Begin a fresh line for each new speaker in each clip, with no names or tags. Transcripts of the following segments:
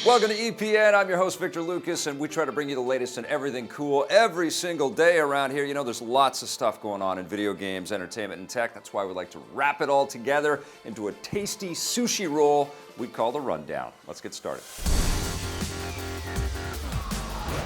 Welcome to EPN. I'm your host, Victor Lucas, and we try to bring you the latest in everything cool every single day around here. You know, there's lots of stuff going on in video games, entertainment, and tech. That's why we like to wrap it all together into a tasty sushi roll we call the Rundown. Let's get started.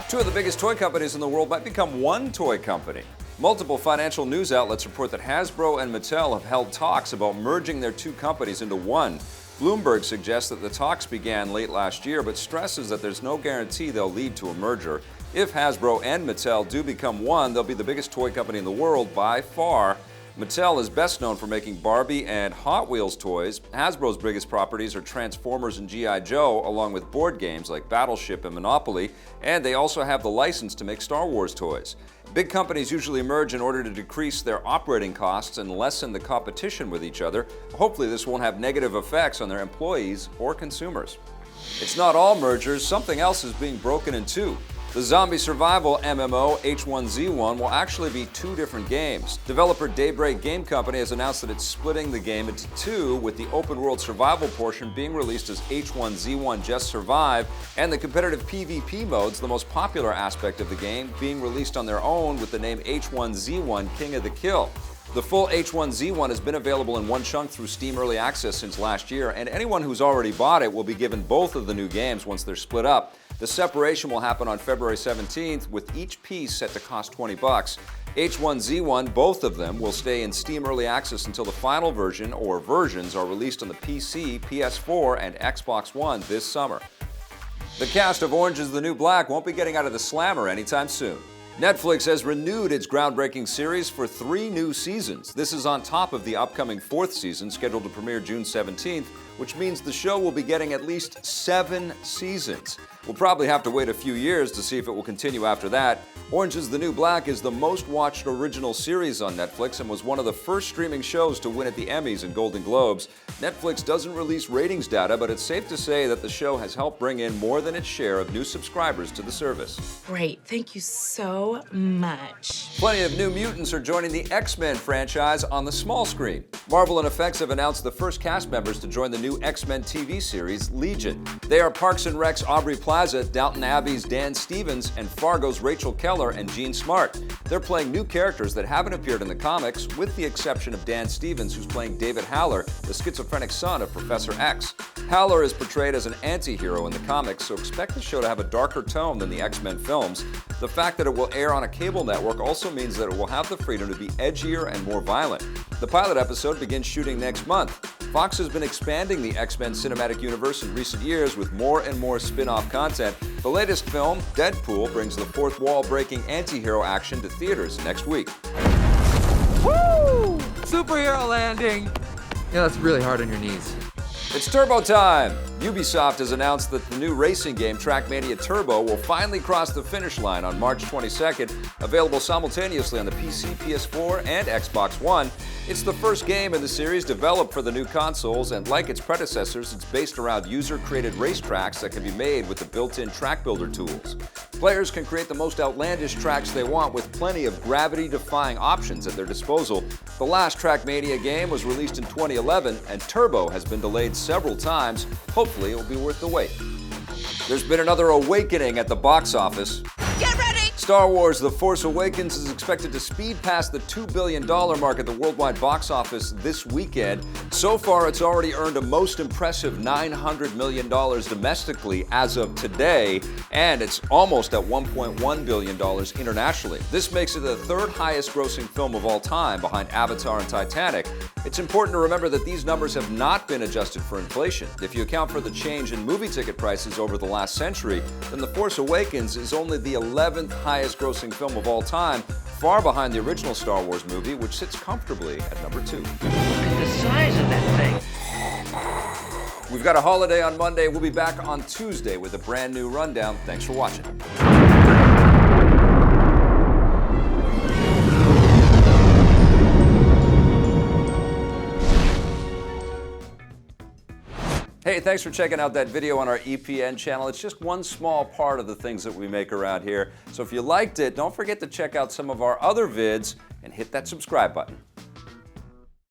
Two of the biggest toy companies in the world might become one toy company. Multiple financial news outlets report that Hasbro and Mattel have held talks about merging their two companies into one. Bloomberg suggests that the talks began late last year, but stresses that there's no guarantee they'll lead to a merger. If Hasbro and Mattel do become one, they'll be the biggest toy company in the world by far. Mattel is best known for making Barbie and Hot Wheels toys. Hasbro's biggest properties are Transformers and G.I. Joe, along with board games like Battleship and Monopoly, and they also have the license to make Star Wars toys. Big companies usually merge in order to decrease their operating costs and lessen the competition with each other. Hopefully this won't have negative effects on their employees or consumers. It's not all mergers, something else is being broken in two. The zombie survival MMO H1Z1 will actually be two different games. Developer Daybreak Game Company has announced that it's splitting the game into two, with the open world survival portion being released as H1Z1 Just Survive, and the competitive PvP modes, the most popular aspect of the game, being released on their own with the name H1Z1 King of the Kill. The full H1Z1 has been available in one chunk through Steam Early Access since last year, and anyone who's already bought it will be given both of the new games once they're split up. The separation will happen on February 17th, with each piece set to cost $20. H1Z1, both of them, will stay in Steam Early Access until the final version or versions are released on the PC, PS4, and Xbox One this summer. The cast of Orange is the New Black won't be getting out of the slammer anytime soon. Netflix has renewed its groundbreaking series for 3 new seasons. This is on top of the upcoming 4th season, scheduled to premiere June 17th, which means the show will be getting at least 7 seasons. We'll probably have to wait a few years to see if it will continue after that. Orange is the New Black is the most watched original series on Netflix and was one of the first streaming shows to win at the Emmys and Golden Globes. Netflix doesn't release ratings data, but it's safe to say that the show has helped bring in more than its share of new subscribers to the service.
Great, thank you so much.
Plenty of New Mutants are joining the X-Men franchise on the small screen. Marvel and Effects have announced the first cast members to join the new X-Men TV series, Legion. They are Parks and Rec's Aubrey Plaza, Downton Abbey's Dan Stevens, and Fargo's Rachel Keller and Jean Smart. They're playing new characters that haven't appeared in the comics, with the exception of Dan Stevens, who's playing David Haller, the schizophrenic son of Professor X. Haller is portrayed as an anti-hero in the comics, so expect the show to have a darker tone than the X-Men films. The fact that it will air on a cable network also means that it will have the freedom to be edgier and more violent. The pilot episode begins shooting next month. Fox has been expanding the X-Men cinematic universe in recent years with more and more spin-off content. The latest film, Deadpool, brings the fourth wall-breaking anti-hero action to theaters next week.
Woo! Superhero landing! Yeah, that's really hard on your knees.
It's Turbo time! Ubisoft has announced that the new racing game TrackMania Turbo will finally cross the finish line on March 22nd, available simultaneously on the PC, PS4, and Xbox One. It's the first game in the series developed for the new consoles, and like its predecessors, it's based around user-created racetracks that can be made with the built-in track builder tools. Players can create the most outlandish tracks they want with plenty of gravity-defying options at their disposal. The last TrackMania game was released in 2011, and Turbo has been delayed several times. Hopefully, it will be worth the wait. There's been another awakening at the box office.
Get ready!
Star Wars The Force Awakens is expected to speed past the $2 billion mark at the worldwide box office this weekend. So far, it's already earned a most impressive $900 million domestically as of today, and it's almost at $1.1 billion internationally. This makes it the 3rd highest grossing film of all time, behind Avatar and Titanic. It's important to remember that these numbers have not been adjusted for inflation. If you account for the change in movie ticket prices over the last century, then The Force Awakens is only the 11th highest grossing film of all time, far behind the original Star Wars movie, which sits comfortably at number 2.
Look at the size of that thing.
We've got a holiday on Monday. We'll be back on Tuesday with a brand new rundown. Thanks for watching. Hey, thanks for checking out that video on our EPN channel. It's just one small part of the things that we make around here. So if you liked it, don't forget to check out some of our other vids and hit that subscribe button.